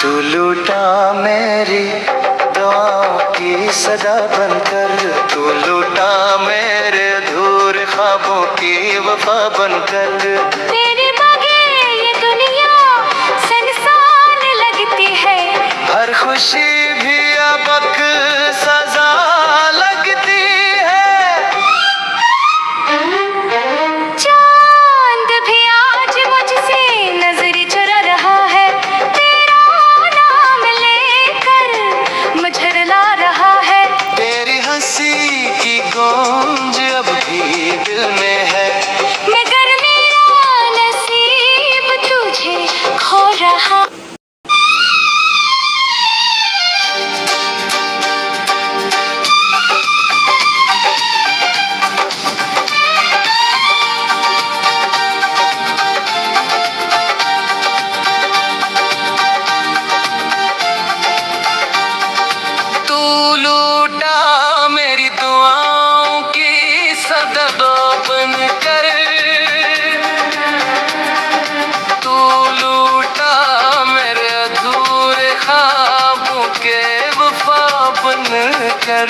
तू लूटा मेरी दुआओं की सदा बनकर, तू लूटा मेरे अधूरे ख्वाबों की वफा बनकर। तेरे बगैर ये दुनिया सुनसान लगती है, हर खुशी भी अब सजा लगती है। चांद भी आज मुझसे नजर चुरा रहा है, तेरा नाम लेकर मुझे ला रहा है। तेरी हंसी की गूंज अब भी दिल में है, मगर मेरा नसीब तुझे खो रहा। कर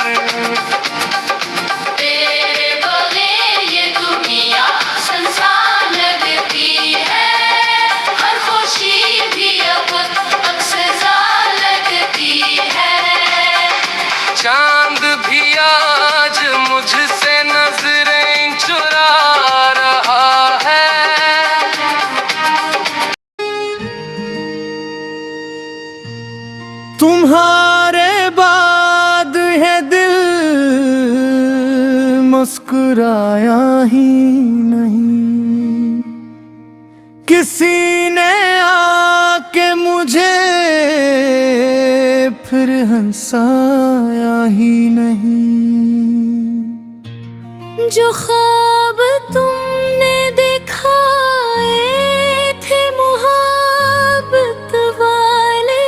तेरे बगैर ये दुनिया सुनसान लगती है, हर खुशी भी अब सजा लगती है। चांद भी आज मुझसे नजरें चुरा रहा है। तुम्हारे बाद है दिल मुस्कुराया ही नहीं, किसी ने आके मुझे फिर हंसाया ही नहीं। जो ख्वाब तुमने दिखाए थे मुहब्बत वाले,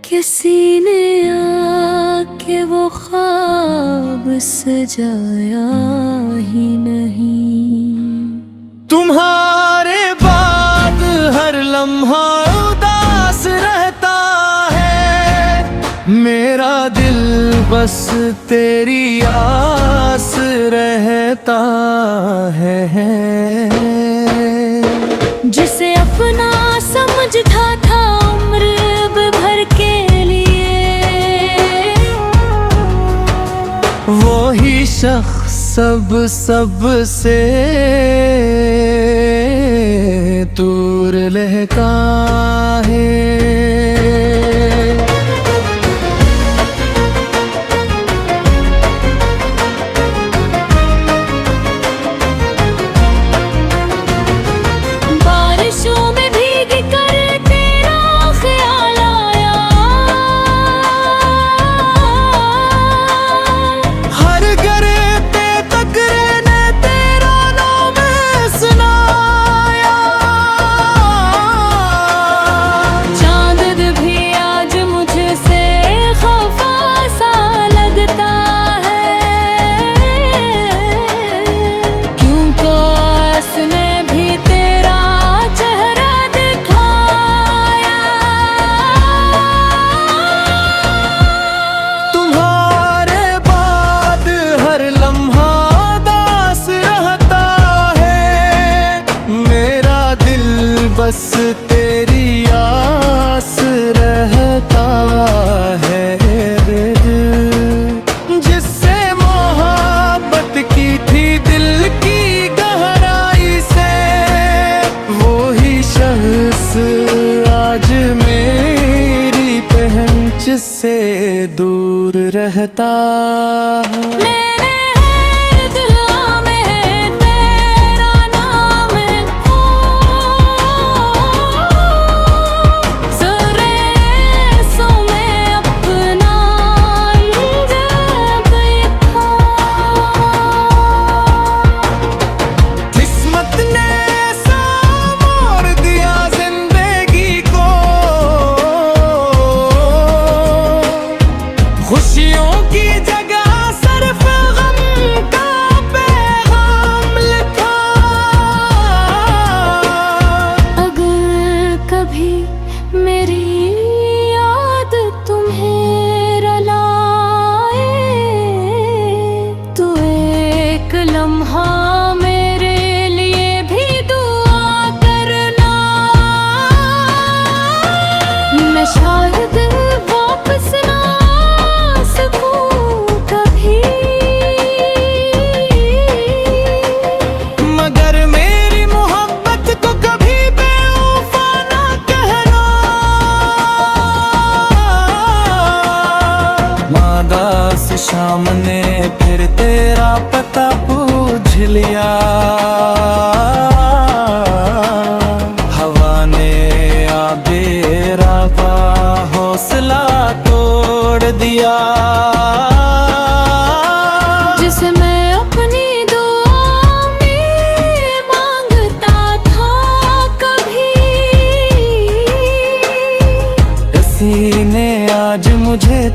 किसी ने आके वो ख्वाब सजाया ही नहीं। तुम्हारे बाद हर लम्हा उदास रहता है, मेरा दिल बस तेरी आस रहता है। जिसे अपना समझता था उम्र भर के लिए, वो ही शख्स सब से दूर रहता है। बस तेरी आस रहता है। जिससे मोहब्बत की थी दिल की गहराई से, वो ही शख्स आज मेरी पहंच से दूर रहता है। खुशियों की जगह सिर्फ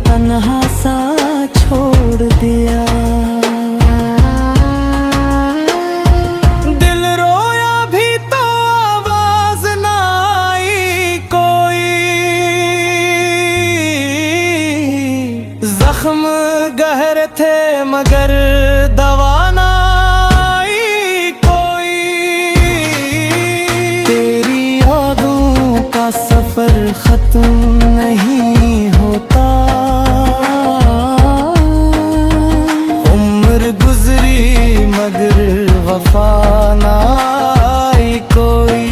तन्हा सा छोड़ दिया। दिल रोया भी तो आवाज ना आई कोई, जख्म गहरे थे मगर दवा ना आई कोई। तेरी यादों का सफर खत्म नहीं होता, उम्र गुजरी मगर वफा ना आई कोई।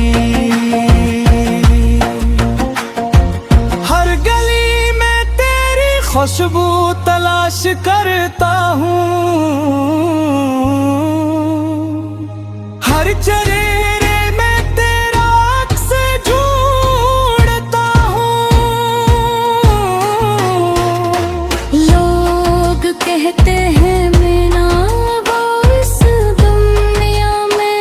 हर गली में तेरी खुशबू तलाश करता हूँ, हर चेहरे में तेरा अक्स ढूंढता हूँ। लोग कहते हैं मैं ना वो इस दुनिया में,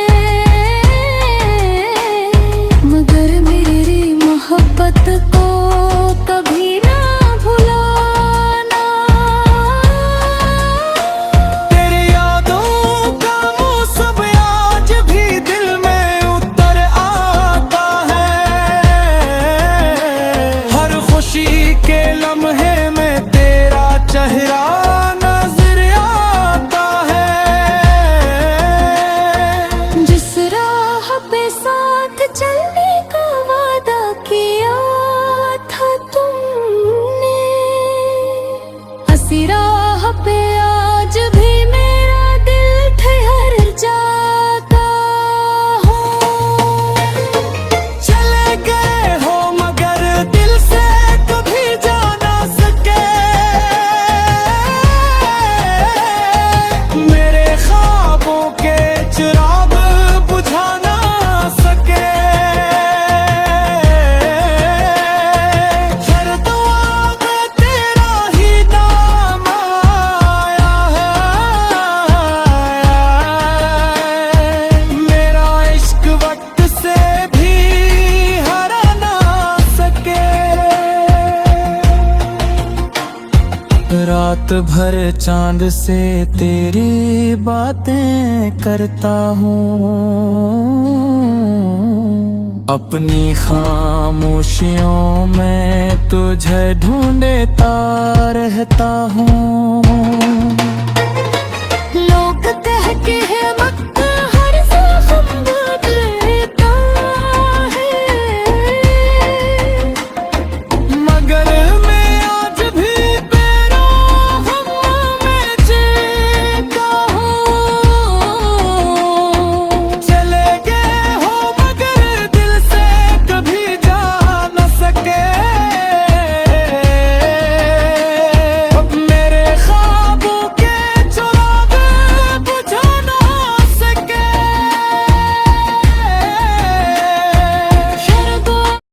मगर मेरी मोहब्बत को कभी ना भुलाना। तेरी यादों का मौसम आज भी दिल में उतर आता है, हर खुशी के लम्हे में तेरा चेहरा नजर आता है। जिस राह पे साथ चलने का वादा किया था तुमने, हंसी राह पे आज भी मेरा दिल ठहर जाता हूँ। चले गए हो मगर दिल से कभी जा ना सके, मेरे ख्वाबों के चिराग बुझा ना सके। हर दुआ में तेरा ही नाम आया है, मेरा इश्क वक्त से भी हरा ना सके। रात भर चांद से तेरी बातें करता हूँ, अपनी खामोशियों में तुझे ढूंढता रहता हूँ। लोग कह के है